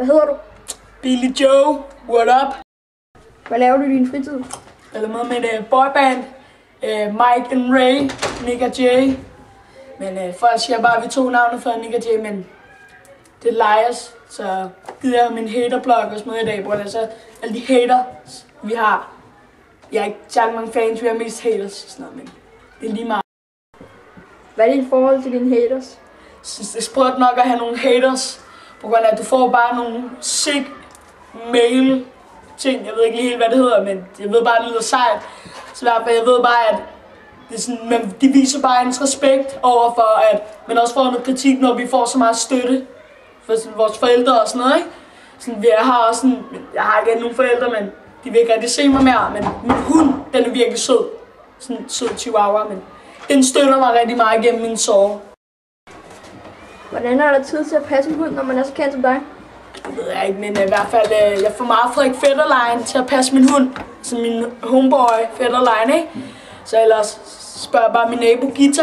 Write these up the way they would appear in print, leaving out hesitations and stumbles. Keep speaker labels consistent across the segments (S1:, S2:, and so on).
S1: Hvad hedder du?
S2: Billy Joe, what up?
S1: Hvad laver du i din fritid?
S2: Jeg lavede med et boyband, Mike and Ray, Nick og Jay. Men folk siger bare, at vi tog navnet for Nick og Jay, men det er liars. Så gider jeg min haterblog og sådan noget i dag, hvor det er så alle de haters, vi har. Jeg er ikke særlig mange fans, vi har mest haters, sådan noget, men det er lige meget.
S1: Hvad er dit forhold til dine haters?
S2: Jeg synes, det er sprødt nok at have nogle haters, på grund af, at du får bare nogle sick mail ting. Jeg ved ikke lige helt, hvad det hedder, men jeg ved bare, at det lyder sejt. Så i hvert fald, jeg ved bare, at det er sådan, men de viser bare ens respekt overfor, at man også får noget kritik, når vi får så meget støtte for sådan, vores forældre og sådan noget, ikke? Sådan, jeg har også sådan, jeg har ikke nogen forældre, men de vil ikke rigtig se mig mere, men min hund, den er virkelig sød. Sådan en sød chihuahua, men den støtter mig rigtig meget gennem min sorg.
S1: Hvordan er der tid til at passe en hund, når man er så kendt som dig?
S2: Det ved jeg ikke, men i hvert fald, jeg får meget Frederik Fetterlein til at passe min hund. Så min homeboy Fetterlein, ikke? Så ellers spørger jeg bare min nabo Gita.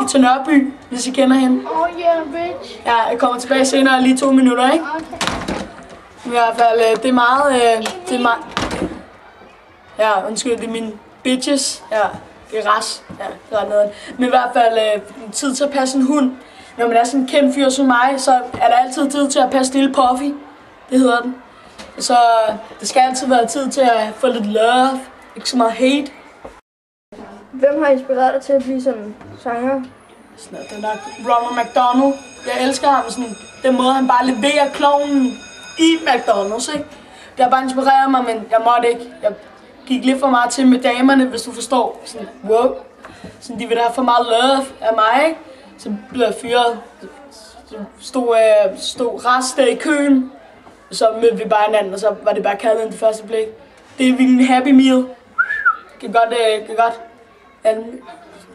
S2: Gita Nørby, hvis I kender hende.
S1: Yeah, bitch.
S2: Ja, jeg kommer tilbage senere, lige 2 minutter, ikke?
S1: Okay.
S2: I hvert fald, det er meget, ja, undskyld, det er mine bitches. Ja, det er ras. Ja, det er noget. Men i hvert fald, tid til at passe en hund. Når man er sådan en kendt fyr som mig, så er der altid tid til at passe lille Puffy. Det hedder den. Så det skal altid være tid til at få lidt love, ikke så meget hate.
S1: Hvem har inspireret dig til at blive sådan sanger?
S2: Sådan den der Ronald McDonald. Jeg elsker ham sådan, den måde han bare leverer klovnen i McDonald's, ikke? Det har bare inspireret mig, men jeg måtte ikke. Jeg gik lidt for meget til med damerne, hvis du forstår. Sådan, wow. Sådan, de vil have for meget love af mig, ikke? Så blev jeg fyret. Så stod rest i køen. Så mødte vi bare hinanden, og så var det bare kærligheden til første blik. Det er virkelig en happy meal. Kan godt.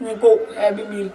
S2: En god happy meal.